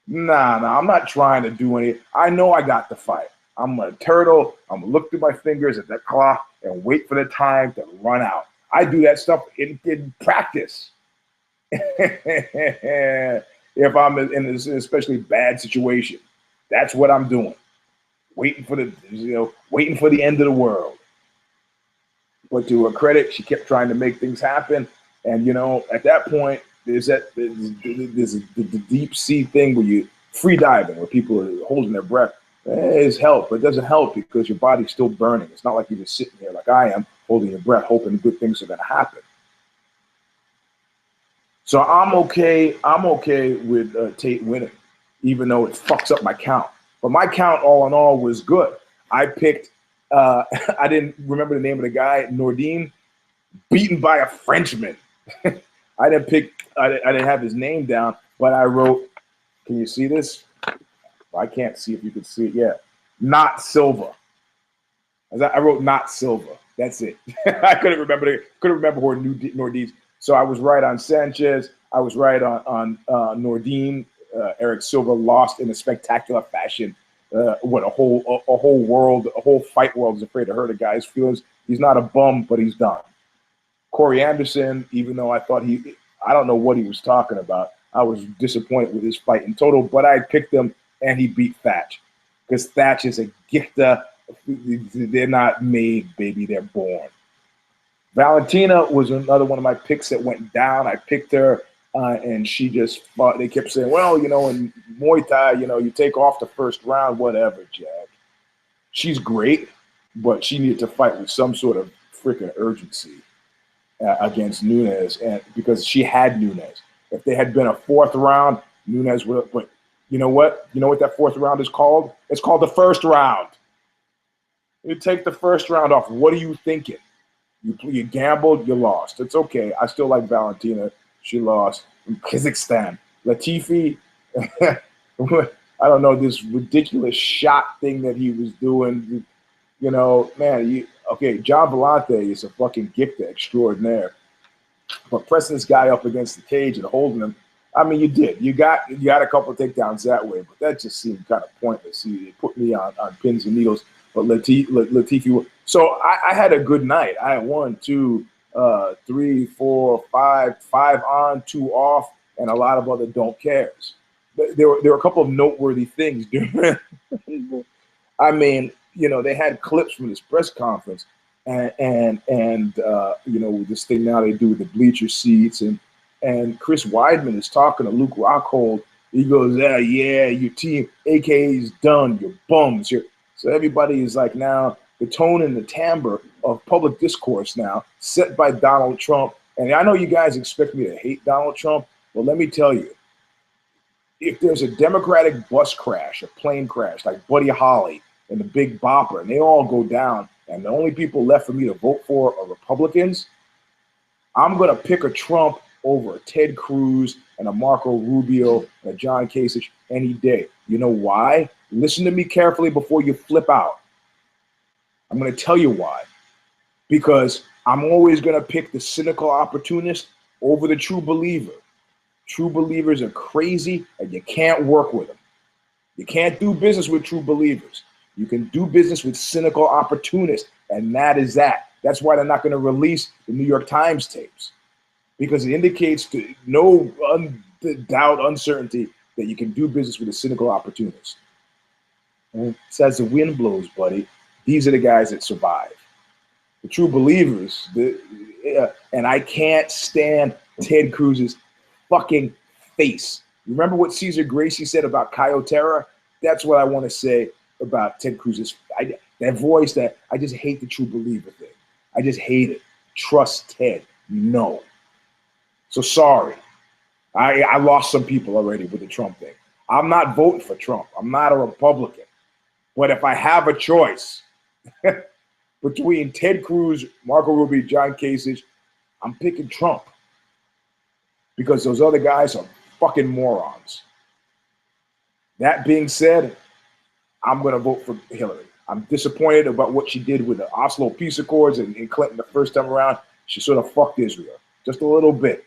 Nah, I'm not trying to do any. I know I got the fight. I'm going to turtle. I'm going to look through my fingers at that clock and wait for the time to run out. I do that stuff in practice. If I'm in an especially bad situation, that's what I'm doing. Waiting for the end of the world. But to her credit, she kept trying to make things happen. And, at that point, there's the deep sea thing where you free diving, where people are holding their breath. It's help, but it doesn't help because your body's still burning. It's not like you're just sitting there like I am, holding your breath, hoping good things are going to happen. So I'm okay with Tate winning, even though it fucks up my count. But my count, all in all, was good. I picked, I didn't remember the name of the guy, Nordine, beaten by a Frenchman. I didn't have his name down, but I wrote, can you see this? I can't see if you can see it. Yeah. Not Silva. I wrote not Silva. That's it. I couldn't remember who Nordine. So I was right on Sanchez. I was right on Nordine. Eric Silva lost in a spectacular fashion. What a whole fight world is afraid to hurt a guy's feelings. He's not a bum, but he's done. Corey Anderson, even though I thought I don't know what he was talking about. I was disappointed with his fight in total, but I picked him and he beat Thatch because Thatch is a gifter. They're not made, baby. They're born. Valentina was another one of my picks that went down. I picked her, and she just fought. They kept saying, well, in Muay Thai, you take off the first round, whatever, Jack. She's great, but she needed to fight with some sort of freaking urgency against Nunes, and because she had Nunes. If they had been a fourth round, Nunes would have. But you know what? You know what that fourth round is called? It's called the first round. You take the first round off. What are you thinking? You gambled, you lost. It's okay. I still like Valentina. She lost. In Kazakhstan. Latifi, I don't know, this ridiculous shot thing that he was doing. Man, John Vellante is a fucking gifter extraordinaire. But pressing this guy up against the cage and holding him, I mean, you did. You got a couple of takedowns that way, but that just seemed kind of pointless. It put me on pins and needles. But Latifi. So I had a good night. I had 1, 2, 3, 4, 5 on, 2 off, and a lot of other don't cares. There were a couple of noteworthy things during. I mean, they had clips from this press conference, and this thing now they do with the bleacher seats, and Chris Weidman is talking to Luke Rockhold. He goes, yeah, your team, AKA is done. You're bums. So everybody is like now the tone and the timbre of public discourse now set by Donald Trump And I know you guys expect me to hate Donald Trump, but let me tell you, if there's a Democratic bus crash, a plane crash, like Buddy Holly and the Big Bopper, and they all go down, and the only people left for me to vote for are Republicans, I'm going to pick a Trump over a Ted Cruz and a Marco Rubio and a John Kasich any day. You know why? Listen to me carefully before you flip out. I'm going to tell you why. Because I'm always going to pick the cynical opportunist over the true believer. True believers are crazy, and you can't work with them. You can't do business with true believers. You can do business with cynical opportunists, and that is that. That's why they're not going to release the New York Times tapes, because it indicates to no doubt, uncertainty, that you can do business with a cynical opportunist. And it's as the wind blows, buddy. These are the guys that survive. The true believers, and I can't stand Ted Cruz's fucking face. Remember what Cesar Gracie said about Kyotera? That's what I want to say about Ted Cruz's, that voice, that I just hate the true believer thing. I just hate it. Trust Ted. No. So sorry. I lost some people already with the Trump thing. I'm not voting for Trump. I'm not a Republican. But if I have a choice between Ted Cruz, Marco Rubio, John Kasich, I'm picking Trump. Because those other guys are fucking morons. That being said, I'm going to vote for Hillary. I'm disappointed about what she did with the Oslo peace accords and Clinton the first time around. She sort of fucked Israel. Just a little bit.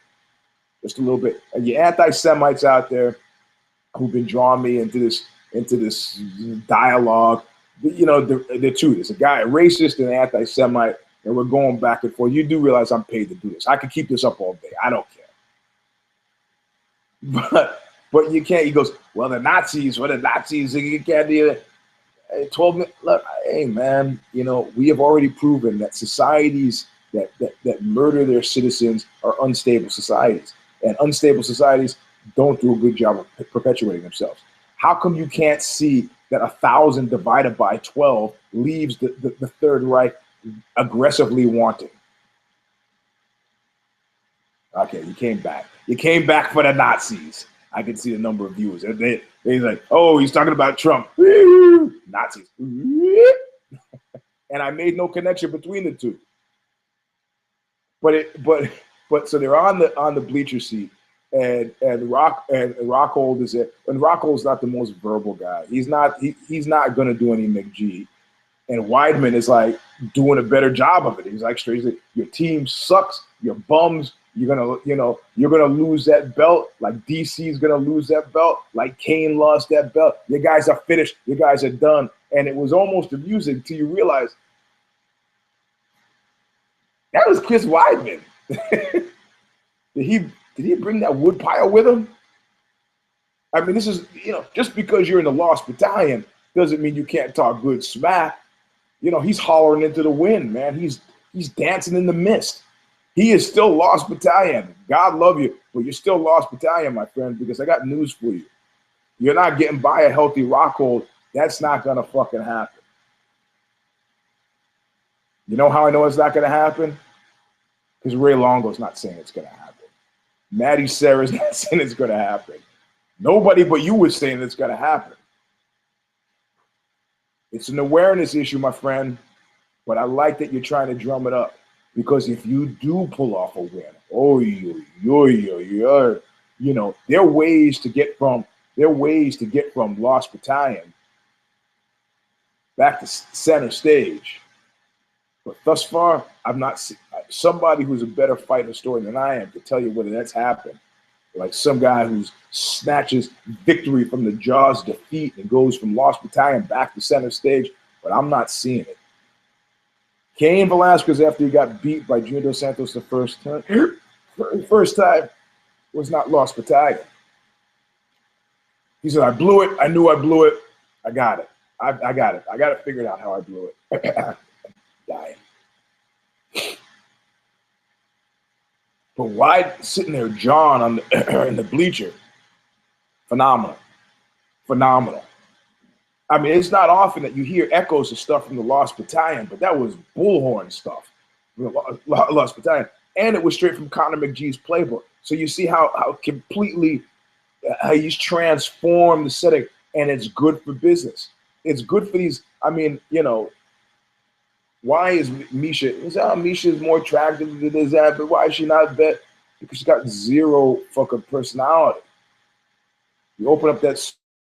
Just a little bit. And you anti-Semites out there who've been drawing me into this dialogue, you know, they're two. There's a guy, a racist and an anti-Semite, and we're going back and forth. You do realize I'm paid to do this. I could keep this up all day. I don't care. But you can't. He goes, well, the Nazis, you can't do it. 12 minutes. Look, hey, man, you know, we have already proven that societies that murder their citizens are unstable societies. And unstable societies don't do a good job of perpetuating themselves. How come you can't see that 1,000 divided by 12 leaves the Third Reich aggressively wanting? Okay, you came back. You came back for the Nazis. I can see the number of viewers. They're like, oh, he's talking about Trump. Nazis. And I made no connection between the two. But so they're on the bleacher seat, and Rockhold is it. And Rockhold's not the most verbal guy. He's not going to do any McG. And Weidman is like doing a better job of it. He's like, straight, your team sucks. You're bums. You're gonna lose that belt. Like DC's gonna lose that belt. Like Kane lost that belt. You guys are finished. You guys are done. And it was almost amusing till you realize that was Chris Weidman. Did he bring that wood pile with him? I mean, this is, just because you're in the Lost Battalion doesn't mean you can't talk good smack. He's hollering into the wind, man. He's dancing in the mist. He is still Lost Battalion. God love you, but you're still Lost Battalion, my friend, because I got news for you. You're not getting by a healthy Rockhold. That's not going to fucking happen. You know how I know it's not going to happen? Because Ray Longo's not saying it's going to happen. Maddie Serra's not saying it's going to happen. Nobody but you was saying it's going to happen. It's an awareness issue, my friend, but I like that you're trying to drum it up. Because if you do pull off a win, there are ways to get from Lost Battalion back to center stage. But thus far, I've not seen somebody who's a better fighter historian than I am to tell you whether that's happened. Like some guy who snatches victory from the jaws of defeat and goes from Lost Battalion back to center stage, but I'm not seeing it. Cain Velasquez, after he got beat by Junior Dos Santos the first time, was not Lost Battalion. He said, I blew it. I knew I blew it. I got it. I got it. I got it figured out how I blew it. Dying. But why sitting there, John, in the bleacher? Phenomenal. I mean, it's not often that you hear echoes of stuff from the Lost Battalion, but that was bullhorn stuff. Lost Battalion. and it was straight from Conor McG's playbook. So you see how completely how he's transformed the setting, and it's good for business. It's good for these. I mean, why is Misha? Misha is more attractive than this, that, but why is she not bet? Because she's got zero fucking personality. You open up that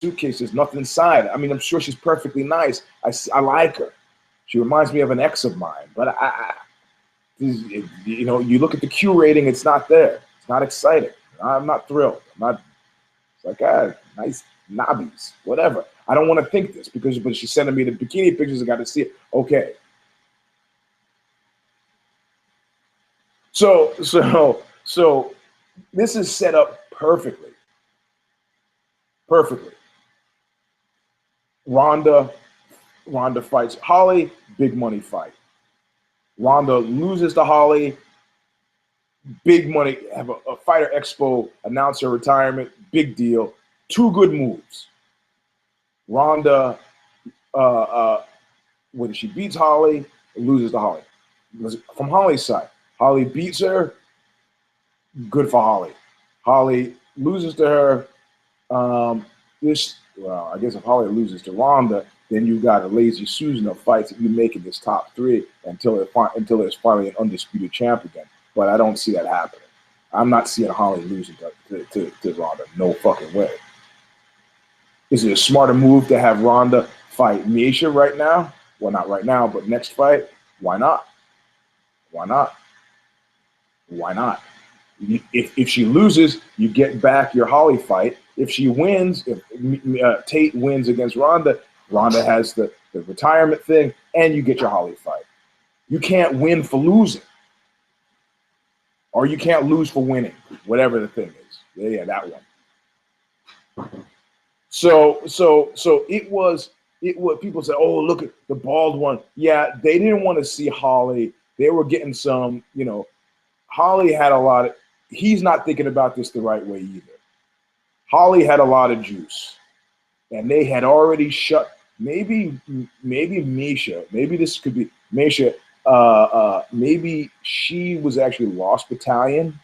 suitcase, there's nothing inside. I mean, I'm sure she's perfectly nice. I like her. She reminds me of an ex of mine, but you look at the Q rating, it's not there. It's not exciting. I'm not thrilled. It's like, nice knobbies, whatever. I don't want to think this but she's sending me the bikini pictures. I got to see it. Okay. So this is set up perfectly. Perfectly. Ronda fights Holly, big money fight. Ronda loses to Holly, big money, have a Fighter Expo, announce her retirement, big deal. 2 good moves. Ronda, when she beats Holly, loses to Holly. From Holly's side, Holly beats her, good for Holly. Holly loses to her. I guess if Holly loses to Ronda, then you got a lazy Susan of fights that you make in this top 3 until there's finally an undisputed champ again. But I don't see that happening. I'm not seeing Holly losing to Ronda. No fucking way. Is it a smarter move to have Ronda fight Miesha right now? Well, not right now, but next fight. Why not? Why not? Why not? If she loses, you get back your Holly fight. If she wins, if Tate wins against Ronda, Ronda has the retirement thing, and you get your Holly fight. You can't win for losing. Or you can't lose for winning, whatever the thing is. Yeah, that one. So it was people say, oh, look at the bald one. Yeah, they didn't want to see Holly. They were getting some, Holly had a lot of, he's not thinking about this the right way either. Holly had a lot of juice. And they had already shut, maybe Misha, maybe this could be Misha, maybe she was actually Lost Battalion.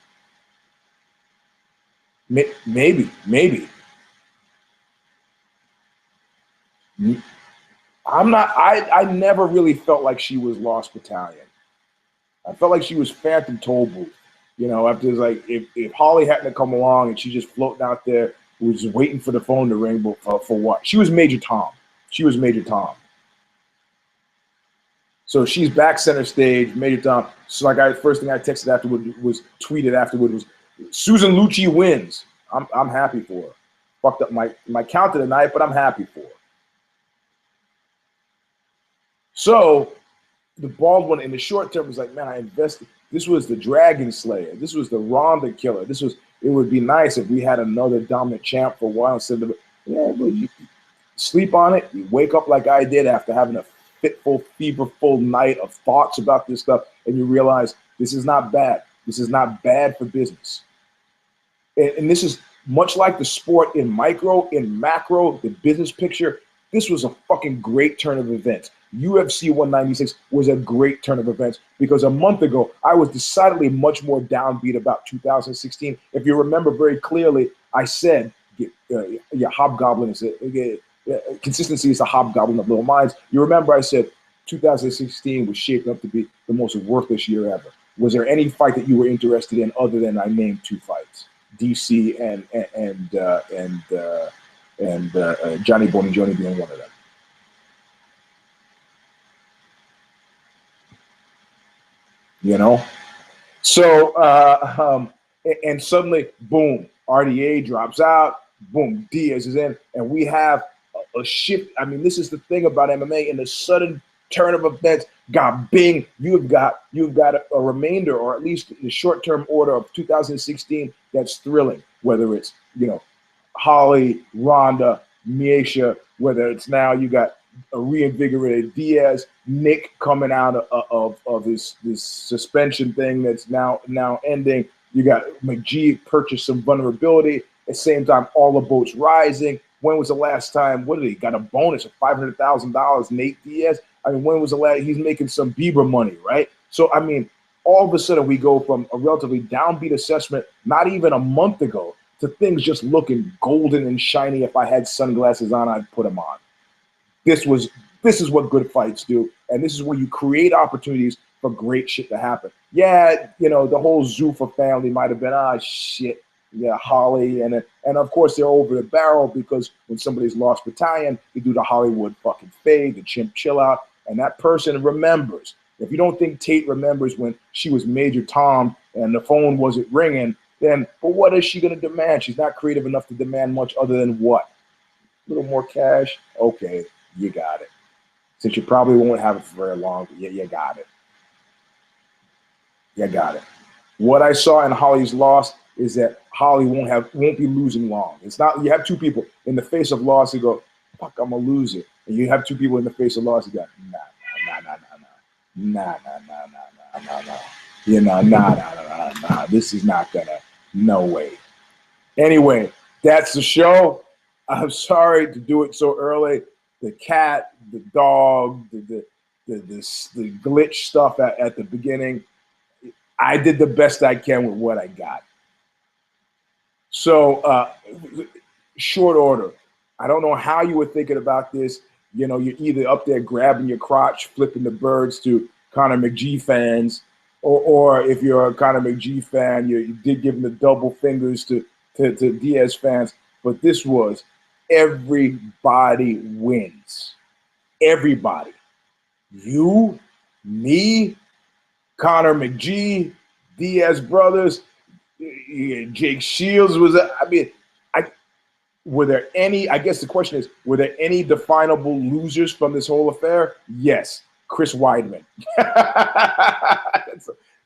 Maybe. I never really felt like she was Lost Battalion. I felt like she was Phantom Toll Booth. After like if Holly hadn't come along and she just floating out there, was just waiting for the phone to ring, for what? She was Major Tom. So she's back center stage, Major Tom. So first thing I texted afterward was Susan Lucci wins. I'm happy for her. Fucked up my count of the night, but I'm happy for her. So the bald one in the short term was like, man, I invested. This was the Dragon Slayer. This was the Ronda Killer. It would be nice if we had another dominant champ for a while instead of, but you sleep on it. You wake up like I did after having a fitful, feverful night of thoughts about this stuff, and you realize this is not bad. This is not bad for business. And this is much like the sport in micro, in macro, the business picture. This was a fucking great turn of events. UFC 196 was a great turn of events because a month ago, I was decidedly much more downbeat about 2016. If you remember very clearly, I said, hobgoblin is consistency is a hobgoblin of little minds. You remember I said 2016 was shaping up to be the most worthless year ever. Was there any fight that you were interested in other than I named 2 fights? DC and Johnny Bone and Johnny being one of them. So and suddenly, boom, RDA drops out, boom, Diaz is in, and we have a shift. I mean, this is the thing about MMA. In the sudden turn of events, bing, you've got a remainder, or at least the short-term order of 2016 that's thrilling, whether it's, Holly, Ronda, Miesha, whether it's now you got a reinvigorated Diaz, Nick coming out of this suspension thing that's now ending. You got McG purchased some vulnerability. At the same time, all the boats rising. When was the last time? What did he got a bonus of $500,000? Nate Diaz. I mean, when was the last? He's making some Bieber money, right? So I mean, all of a sudden we go from a relatively downbeat assessment not even a month ago to things just looking golden and shiny. If I had sunglasses on, I'd put them on. This is what good fights do, and this is where you create opportunities for great shit to happen. Yeah, the whole Zuffa family might have been, shit. Yeah, Holly, and of course they're over the barrel because when somebody's lost battalion, you do the Hollywood fucking fade, the chimp chill out, and that person remembers. If you don't think Tate remembers when she was Major Tom and the phone wasn't ringing, then what is she going to demand? She's not creative enough to demand much other than what? A little more cash? Okay, you got it. Since you probably won't have it for very long, but you got it. You got it. What I saw in Holly's loss is that Holly won't be losing long. It's not, you have two people in the face of loss who go, fuck, I'm a loser. And you have two people in the face of loss who go, nah. This is not gonna, no way. Anyway, that's the show. I'm sorry to do it so early. The cat, the dog, the glitch stuff at the beginning. I did the best I can with what I got. So, short order. I don't know how you were thinking about this. You're either up there grabbing your crotch, flipping the birds to Conor McG fans, or if you're a Conor McG fan, you did give him the double fingers to Diaz fans. But this was everybody wins. Everybody. You, me, Conor McG, Diaz brothers, Jake Shields was. Were there any? I guess the question is: were there any definable losers from this whole affair? Yes, Chris Weidman.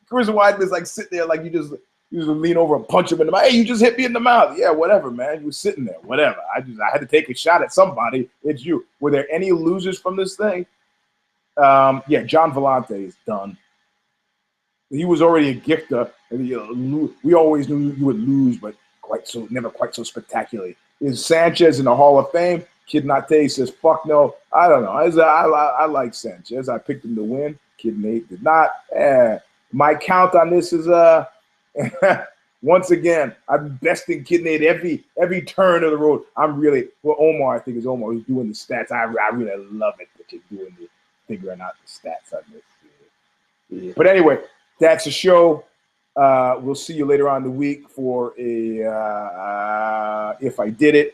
Chris Weidman's like sitting there, like you just lean over and punch him in the mouth. Hey, you just hit me in the mouth. Yeah, whatever, man. You were sitting there. Whatever. I had to take a shot at somebody. It's you. Were there any losers from this thing? Yeah, John Vellante is done. He was already a gifter. And we always knew you would lose, but never quite so spectacularly. Is Sanchez in the Hall of Fame? Kid Nate says, fuck no. I don't know. I like Sanchez. I picked him to win. Kid Nate did not. My count on this is once again, I'm besting Kid Nate every turn of the road. Omar, I think it's Omar who's doing the stats. I really love it that you're doing figuring out the stats on this. Yeah. But anyway, that's the show. We'll see you later on in the week for a If I Did It.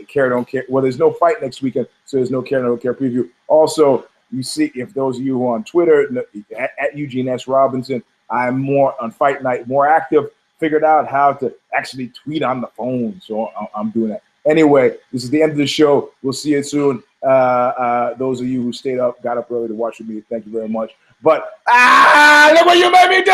Care Don't Care. Well, there's no fight next weekend, so there's no Care Don't Care preview. Also, you see, if those of you who are on Twitter, at Eugene S. Robinson, I'm more on Fight Night, more active, figured out how to actually tweet on the phone, so I'm doing that. Anyway, this is the end of the show. We'll see you soon. Those of you who stayed up, got up early to watch with me, thank you very much. But, look what you made me do!